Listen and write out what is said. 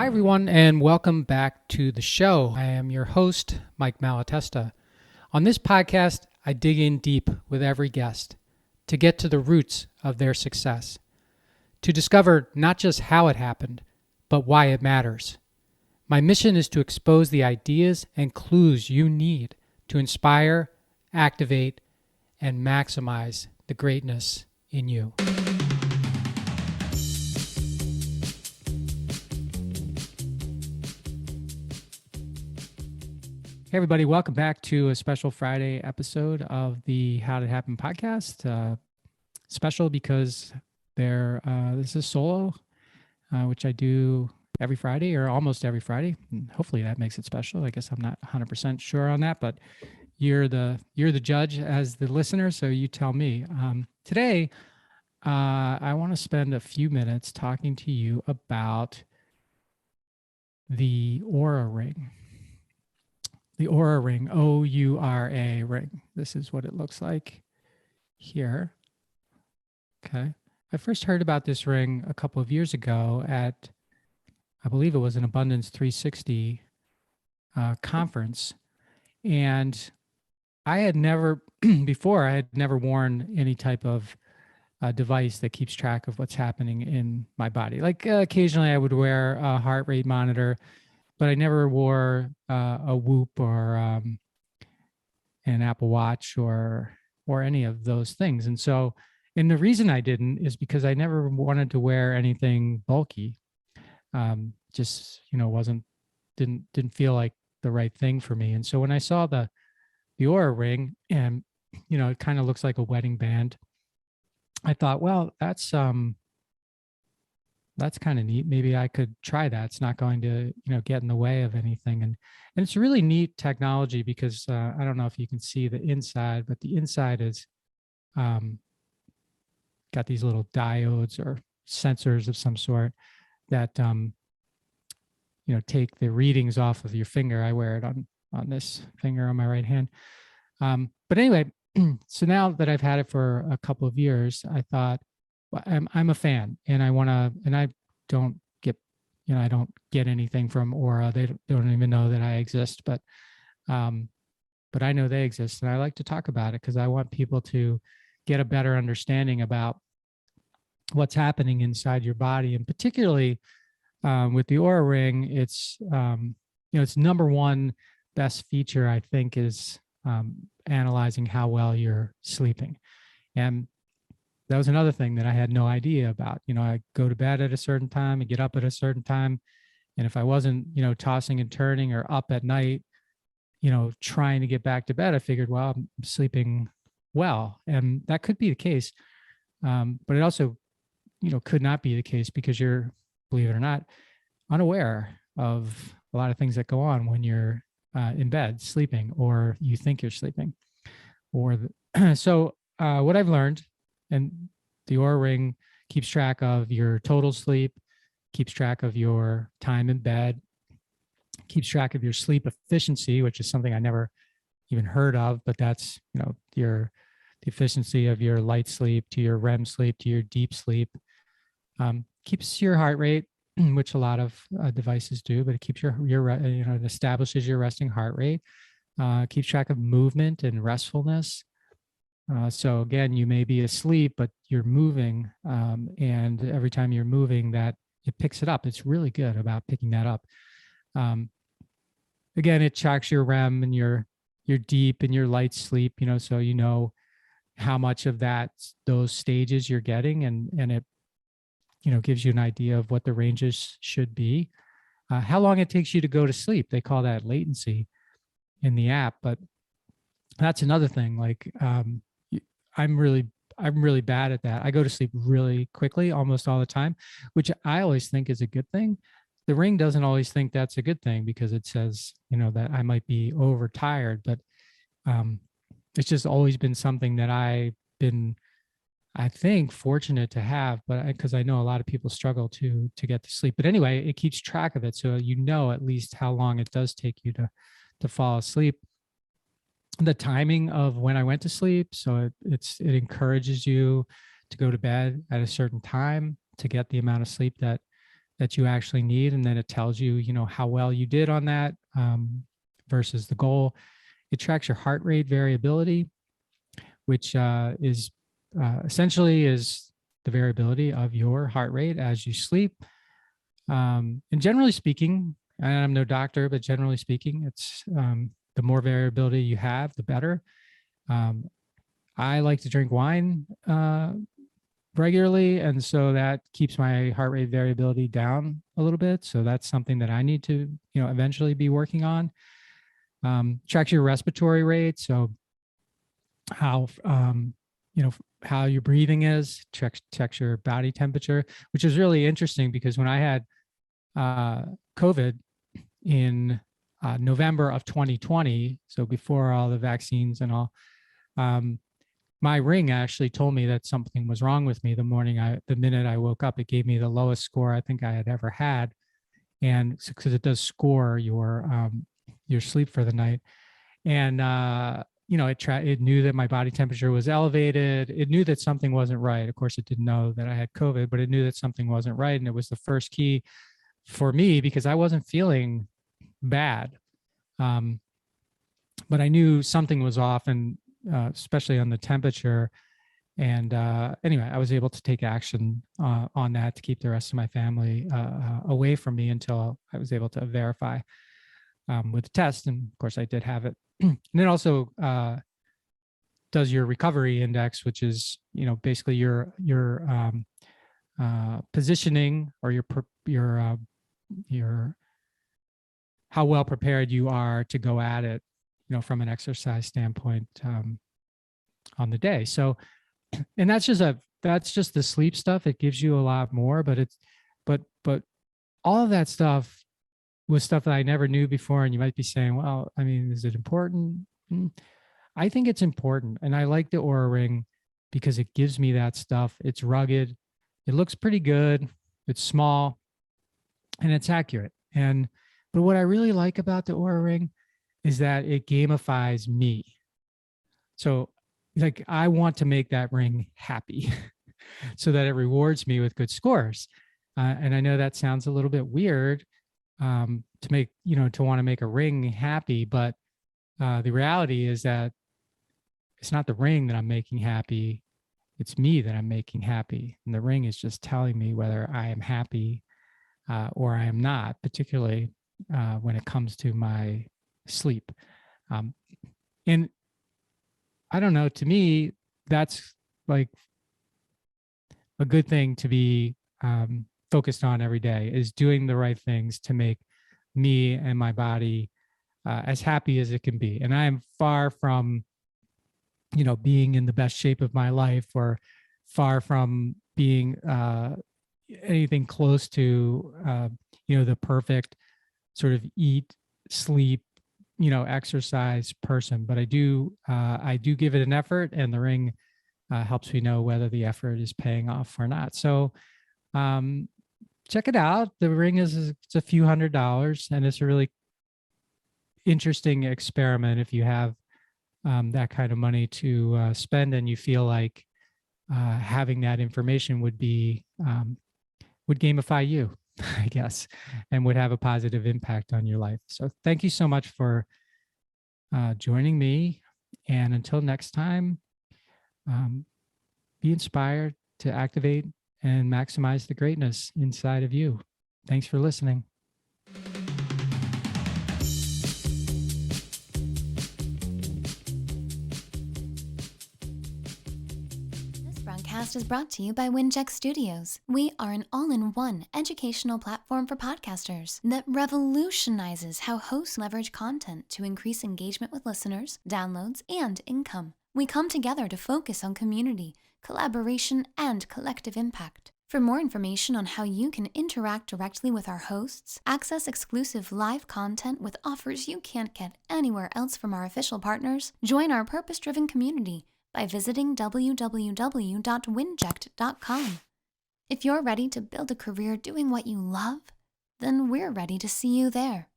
Hi, everyone, and welcome back to the show. I am your host, Mike Malatesta. On this podcast, I dig in deep with every guest to get to the roots of their success, to discover not just how it happened, but why it matters. My mission is to expose the ideas and clues you need to inspire, activate, and maximize the greatness in you. Hey everybody, welcome back to a special Friday episode of the How Did It Happen podcast. Special because this is solo, which I do every Friday or almost every Friday. And hopefully that makes it special. I guess I'm not 100% sure on that, but you're the judge as the listener, so you tell me. Today, I want to spend a few minutes talking to you about the Oura Ring. The Oura Ring, O-U-R-A ring. This is what it looks like here. Okay. I first heard about this ring a couple of years ago at, I believe it was an Abundance 360 conference. And I had never, before, I had never worn any type of device that keeps track of what's happening in my body. Like occasionally I would wear a heart rate monitor, but I never wore a Whoop or an Apple Watch or any of those things. And so, and the reason I didn't is because I never wanted to wear anything bulky. Just didn't feel like the right thing for me. And so when I saw the Oura Ring, and it kind of looks like a wedding band, I thought, well, that's kind of neat. Maybe I could try that. It's not going to, get in the way of anything. And it's really neat technology because I don't know if you can see the inside, but the inside is got these little diodes or sensors of some sort that, take the readings off of your finger. I wear it on this finger on my right hand. But anyway, so now that I've had it for a couple of years, I thought, I'm a fan, and I don't get, I don't get anything from Oura. They don't even know that I exist, but I know they exist, and I like to talk about it because I want people to get a better understanding about what's happening inside your body, and particularly with the Oura Ring, it's its number one best feature, I think, is analyzing how well you're sleeping. And that was another thing that I had no idea about. I go to bed at a certain time and get up at a certain time. And if I wasn't, tossing and turning or up at night, trying to get back to bed, I figured, well, I'm sleeping well. And that could be the case. But it also, could not be the case because you're, believe it or not, unaware of a lot of things that go on when you're in bed sleeping, or you think you're sleeping. So what I've learned, and the Oura Ring keeps track of your total sleep, keeps track of your time in bed, keeps track of your sleep efficiency, which is something I never even heard of, but that's, the efficiency of your light sleep to your REM sleep to your deep sleep. Keeps your heart rate, which a lot of devices do, but it keeps it establishes your resting heart rate, keeps track of movement and restfulness. So again, you may be asleep, but you're moving, and every time you're moving, that it picks it up. It's really good about picking that up. Again, it tracks your REM and your deep and your light sleep. So how much of those stages you're getting, and it gives you an idea of what the ranges should be. How long it takes you to go to sleep, they call that latency in the app, but that's another thing. Like I'm really bad at that. I go to sleep really quickly almost all the time, which I always think is a good thing. The Ring doesn't always think that's a good thing because it says, that I might be overtired, but it's just always been something that I've been, I think, fortunate to have, but because I know a lot of people struggle to get to sleep. But anyway, it keeps track of it, so at least how long it does take you to fall asleep. The timing of when I went to sleep, so it encourages you to go to bed at a certain time to get the amount of sleep that that you actually need. And then it tells you, how well you did on that versus the goal. It tracks your heart rate variability, which is essentially is the variability of your heart rate as you sleep. And generally speaking, and I'm no doctor, but generally speaking, it's the more variability you have, the better. I like to drink wine regularly, and so that keeps my heart rate variability down a little bit. So that's something that I need to, eventually be working on. Tracks your respiratory rate, so how how your breathing is. Checks your body temperature, which is really interesting because when I had COVID in November of 2020, so before all the vaccines and all, my ring actually told me that something was wrong with me the minute I woke up. It gave me the lowest score I think I had ever had, and because it does score your sleep for the night, and it knew that my body temperature was elevated. It knew that something wasn't right. Of course, it didn't know that I had COVID, but it knew that something wasn't right, and it was the first key for me because I wasn't feeling bad, but I knew something was off, and especially on the temperature. And anyway, I was able to take action on that to keep the rest of my family away from me until I was able to verify with the test. And of course, I did have it. And it also does your recovery index, which is basically your positioning or your how well prepared you are to go at it, from an exercise standpoint on the day. So, and that's just the sleep stuff. It gives you a lot more, but all of that stuff was stuff that I never knew before. And you might be saying, well, I mean, is it important? I think it's important. And I like the Oura Ring because it gives me that stuff. It's rugged. It looks pretty good. It's small and it's accurate. But what I really like about the Oura Ring is that it gamifies me. So like I want to make that ring happy so that it rewards me with good scores. And I know that sounds a little bit weird to want to make a ring happy, but the reality is that it's not the ring that I'm making happy. It's me that I'm making happy. And the ring is just telling me whether I am happy or I am not, particularly when it comes to my sleep. And I don't know, to me, that's like a good thing to be focused on every day, is doing the right things to make me and my body as happy as it can be. And I am far from, being in the best shape of my life, or far from being anything close to, the perfect sort of eat, sleep, exercise person. But I do give it an effort, and the ring helps me know whether the effort is paying off or not. So check it out. The ring it's a few $100s, and it's a really interesting experiment if you have that kind of money to spend, and you feel like having that information would gamify you, I guess, and would have a positive impact on your life. So thank you so much for joining me. And until next time, be inspired to activate and maximize the greatness inside of you. Thanks for listening. Podcast is brought to you by Wincheck Studios. We are an all-in-one educational platform for podcasters that revolutionizes how hosts leverage content to increase engagement with listeners, downloads, and income. We come together to focus on community, collaboration, and collective impact. For more information on how you can interact directly with our hosts, access exclusive live content with offers you can't get anywhere else from our official partners, join our purpose-driven community by visiting www.winject.com. If you're ready to build a career doing what you love, then we're ready to see you there.